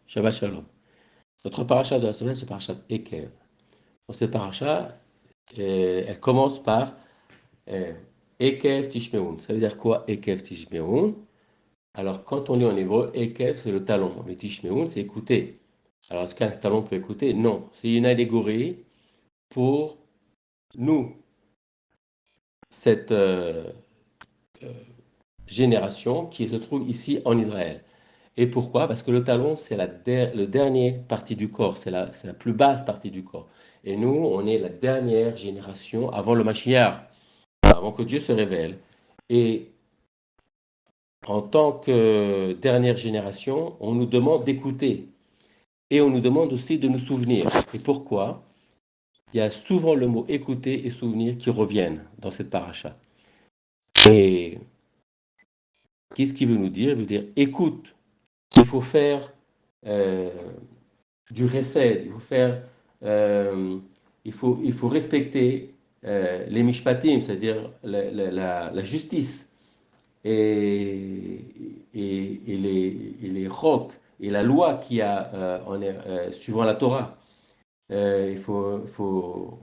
Shabbat Shalom. Notre paracha de la semaine, c'est paracha Ekev. Dans cette paracha, elle commence par Ekev Tishmeun. Ça veut dire quoi Ekev Tishmeun? Alors, quand on lit en hébreu, Ekev, c'est le talon, mais Tishmeun, c'est écouter. Alors, est-ce qu'un talon peut écouter? Non. C'est une allégorie pour nous, cette génération qui se trouve ici en Israël. Et pourquoi? Parce que le talon, c'est le dernier partie du corps, c'est la plus basse partie du corps. Et nous, on est la dernière génération avant le Mashiach, avant que Dieu se révèle. Et en tant que dernière génération, on nous demande d'écouter. Et on nous demande aussi de nous souvenir. Et pourquoi? Il y a souvent le mot écouter et souvenir qui reviennent dans cette paracha. Et qu'est-ce qu'il veut nous dire? Il veut dire écoute, il faut faire euh, du recède, il faut respecter les mishpatim, c'est-à-dire la justice et, et les rocs et la loi qu'il y a suivant la Torah. Il faut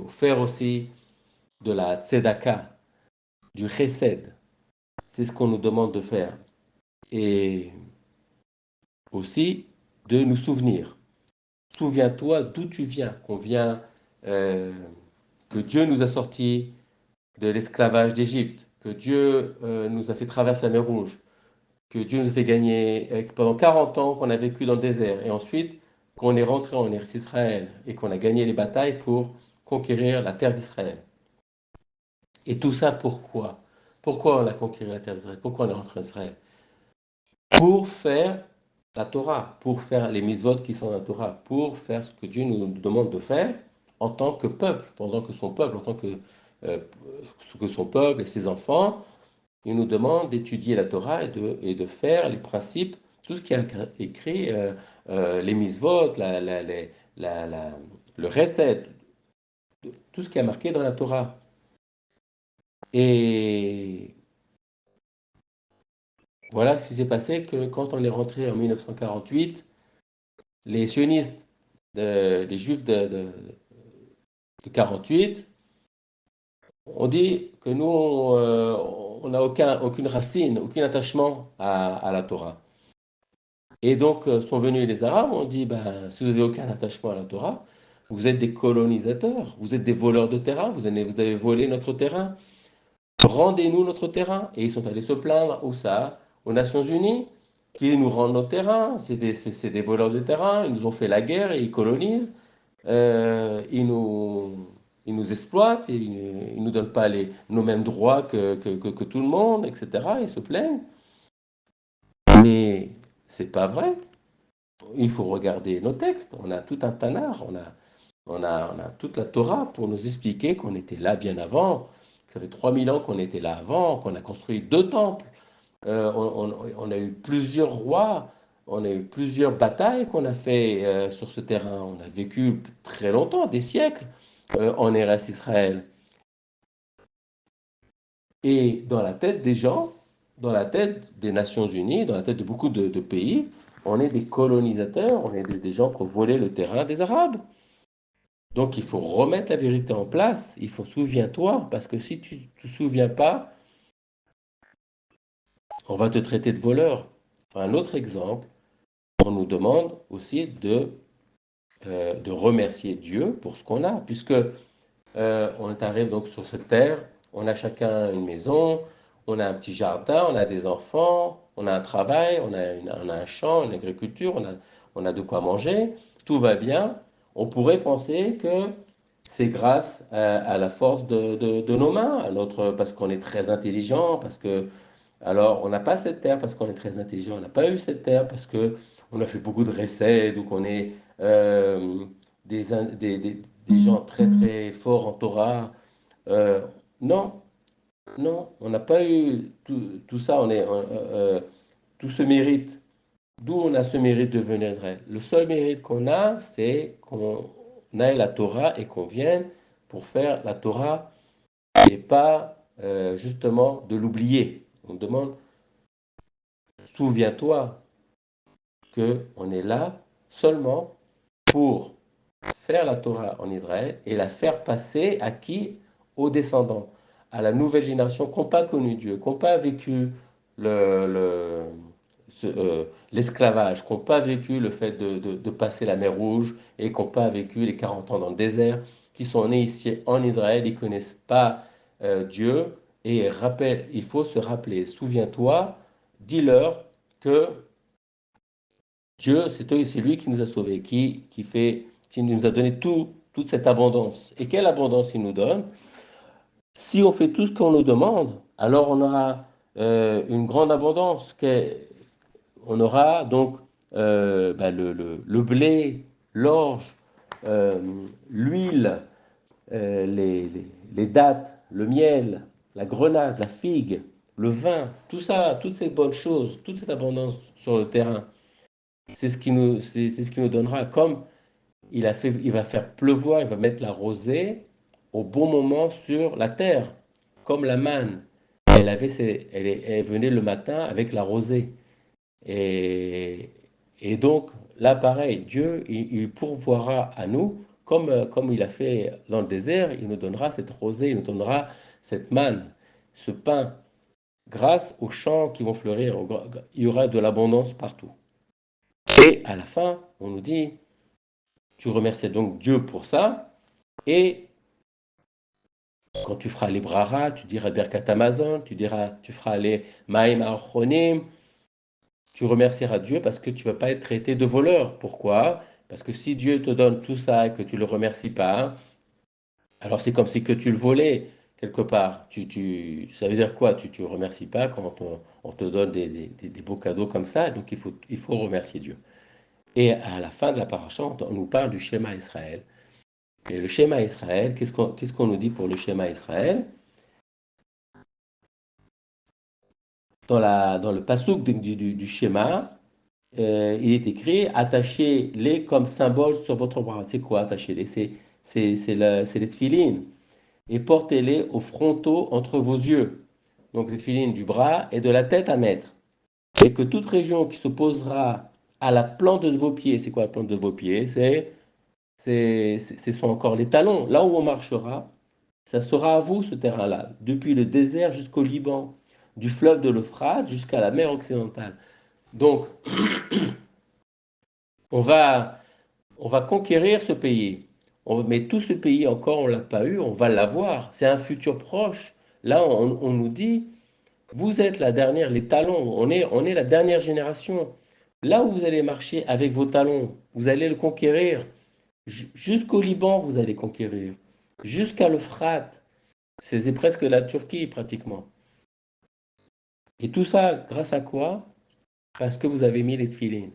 faire aussi de la tzedaka, du chesed. C'est ce qu'on nous demande de faire. Et aussi de nous souvenir. Souviens-toi d'où tu viens, euh, que Dieu nous a sortis de l'esclavage d'Égypte, que Dieu nous a fait traverser la mer Rouge, que Dieu nous a fait gagner pendant 40 ans qu'on a vécu dans le désert, et ensuite qu'on est rentré en Eretz Israël et qu'on a gagné les batailles pour conquérir la terre d'Israël. Et tout ça pourquoi? Pourquoi on a conquéri la terre d'Israël? Pourquoi on est rentré en Israël? Pour faire la Torah, pour faire les mitzvot qui sont dans la Torah, pour faire ce que Dieu nous demande de faire en tant que peuple, pendant que son peuple, en tant euh, que son peuple et ses enfants, il nous demande d'étudier la Torah et de faire les principes, tout ce qui est écrit, les mitzvot, le recette, tout ce qui est marqué dans la Torah. Et voilà ce qui s'est passé que quand on est rentré en 1948, les sionistes, les juifs de 48, ont dit que nous, on n'a aucune racine, aucun attachement à la Torah. Et donc sont venus les Arabes, ont dit, ben, si vous n'avez aucun attachement à la Torah, vous êtes des colonisateurs, vous êtes des voleurs de terrain, vous avez volé notre terrain, rendez-nous notre terrain. Et ils sont allés se plaindre, où ça? Aux Nations Unies, qui nous rendent notre terrain, c'est des voleurs de terrain, ils nous ont fait la guerre et ils colonisent. Ils nous exploitent, ils ne nous donnent pas nos mêmes droits que tout le monde, etc. Ils se plaignent. Mais c'est pas vrai. Il faut regarder nos textes. On a tout un Tanakh, on a toute la Torah pour nous expliquer qu'on était là bien avant. Ça fait 3000 ans qu'on était là avant, qu'on a construit 2 temples. On a eu plusieurs rois, on a eu plusieurs batailles qu'on a fait sur ce terrain. On a vécu très longtemps, des siècles, en Eretz Israël. Et dans la tête des gens, dans la tête des Nations Unies, dans la tête de beaucoup de pays, on est des colonisateurs, on est des gens qui ont volé le terrain des Arabes. Donc il faut remettre la vérité en place, il faut souviens-toi, parce que si tu ne te souviens pas, on va te traiter de voleur. Un autre exemple, on nous demande aussi de remercier Dieu pour ce qu'on a, puisque on arrive donc sur cette terre, on a chacun une maison, on a un petit jardin, on a des enfants, on a un travail, on a un champ, une agriculture, on a de quoi manger, tout va bien. On pourrait penser que c'est grâce à la force de nos mains, parce qu'on est très intelligent, parce que alors, on n'a pas cette terre parce qu'on est très intelligent, on n'a pas eu cette terre parce que on a fait beaucoup de recèdes ou qu'on est des gens très très forts en Torah. Euh, non, non, on n'a pas eu tout ça, tout ce mérite. D'où on a ce mérite de venir Israël. Le seul mérite qu'on a, c'est qu'on ait la Torah et qu'on vienne pour faire la Torah et pas justement de l'oublier. On demande souviens-toi qu'on est là seulement pour faire la Torah en Israël et la faire passer à qui? Aux descendants, à la nouvelle génération qui n'ont pas connu Dieu, qui n'ont pas vécu le, le- l'esclavage, qui n'ont pas vécu le fait de passer la mer Rouge et qui n'ont pas vécu les 40 ans dans le désert, qui sont nés ici en Israël, ils ne connaissent pas Dieu. Et il faut se rappeler, souviens-toi, dis-leur que Dieu, c'est lui qui nous a sauvés, qui nous a donné toute cette abondance. Et quelle abondance il nous donne? Si on fait tout ce qu'on nous demande, alors on aura une grande abondance. On aura donc le blé, l'orge, euh, l'huile, les dattes, le miel, la grenade, la figue, le vin, tout ça, toutes ces bonnes choses, toute cette abondance sur le terrain. C'est ce qui nous donnera. Comme il va faire pleuvoir, il va mettre la rosée au bon moment sur la terre, comme la manne. Elle venait le matin avec la rosée. Et, et donc, là, pareil, Dieu, il pourvoira à nous, comme il a fait dans le désert, il nous donnera cette rosée, il nous donnera cette manne, ce pain, grâce aux champs qui vont fleurir. Il y aura de l'abondance partout. Et à la fin, on nous dit, tu remercies donc Dieu pour ça, et quand tu feras les brara, tu diras Berkat Amazon, tu feras les Maïm Achonim, tu remercieras Dieu parce que tu ne vas pas être traité de voleur. Pourquoi? Parce que si Dieu te donne tout ça et que tu ne le remercies pas, alors c'est comme si que tu le volais quelque part. Ça veut dire quoi? Tu ne remercies pas quand on te donne des beaux cadeaux comme ça, donc il faut remercier Dieu. Et à la fin de la paracha, on nous parle du schéma Israël. Et le schéma Israël, qu'est-ce qu'on nous dit pour le schéma Israël? Dans le passouk du schéma, il est écrit attachez-les comme symbole sur votre bras. C'est quoi attachez-les? C'est les tefilines. Et portez-les au frontaux entre vos yeux. Donc les tefilines du bras et de la tête à mettre. Et que toute région qui s'opposera à la plante de vos pieds, c'est quoi la plante de vos pieds? Ce sont encore les talons. Là où on marchera, ça sera à vous ce terrain-là, depuis le désert jusqu'au Liban, du fleuve de l'Euphrate jusqu'à la mer occidentale. Donc, on va, on va conquérir ce pays. Mais tout ce pays encore, on ne l'a pas eu, on va l'avoir. C'est un futur proche. Là, on nous dit, vous êtes la dernière, les talons, on est la dernière génération. Là où vous allez marcher avec vos talons, vous allez le conquérir. Jusqu'au Liban, vous allez conquérir. Jusqu'à l'Euphrate. C'est presque la Turquie, pratiquement. Et tout ça, grâce à quoi? Parce que vous avez mis les tefilines.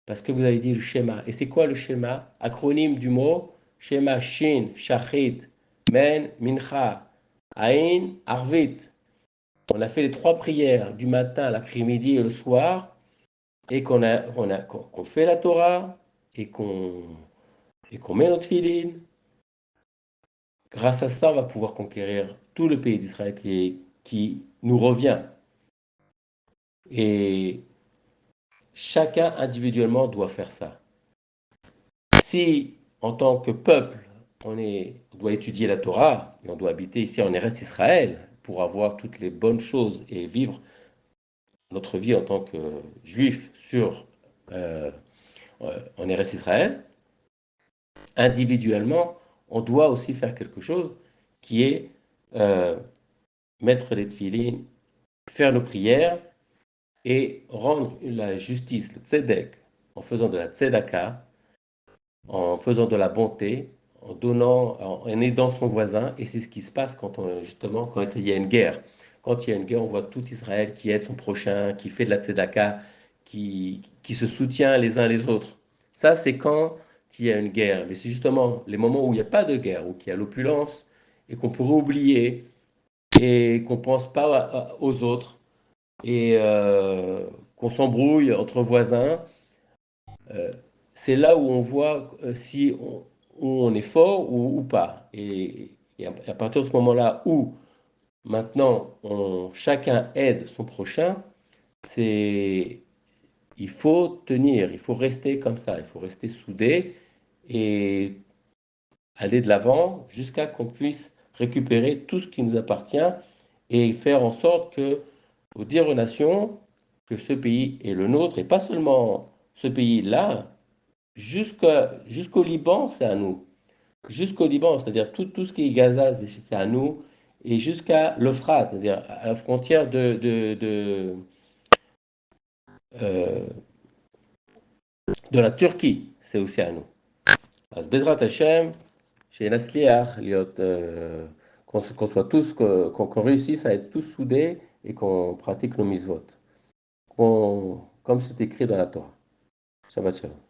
Parce que vous avez dit le schéma. Et c'est quoi le schéma? Acronyme du mot schéma Shin, Shachrit, Men, Mincha, Ain, Arvit. On a fait les trois prières du matin, l'après-midi et le soir, et qu'on fait la Torah, et qu'on met notre filine. Grâce à ça, on va pouvoir conquérir tout le pays d'Israël qui nous revient. Et chacun individuellement doit faire ça. Si, en tant que peuple, on doit étudier la Torah, et on doit habiter ici en Eretz Israël pour avoir toutes les bonnes choses et vivre notre vie en tant que juif euh, en Eretz Israël, individuellement, on doit aussi faire quelque chose qui est euh, mettre les tefilines, faire nos prières et rendre la justice, le tzedek, en faisant de la tzedaka, en faisant de la bonté, en aidant son voisin. Et c'est ce qui se passe justement quand il y a une guerre. Quand il y a une guerre, on voit tout Israël qui aide son prochain, qui fait de la tzedaka, qui se soutient les uns les autres. Ça, c'est quand il y a une guerre. Mais c'est justement les moments où il n'y a pas de guerre, où il y a l'opulence, et qu'on pourrait oublier, et qu'on ne pense pas aux autres, et qu'on s'embrouille entre voisins. Euh, c'est là où on voit si où on est fort ou pas. Et à partir de ce moment-là où maintenant chacun aide son prochain, c'est il faut tenir, il faut rester comme ça, il faut rester soudé et aller de l'avant jusqu'à qu'on puisse récupérer tout ce qui nous appartient et faire en sorte que, pour dire aux nations que ce pays est le nôtre, et pas seulement ce pays-là, jusqu'au Liban, c'est à nous. Jusqu'au Liban, c'est-à-dire tout ce qui est Gaza, c'est à nous, et jusqu'à l'Euphrate, c'est-à-dire à la frontière euh, de la Turquie, c'est aussi à nous. אז בעזרת השם, שנצליח להיות, qu'on soit tous, qu'on réussisse à être tous soudés et qu'on pratique nos mitzvot, comme c'est écrit dans la Torah. Shabbat shalom.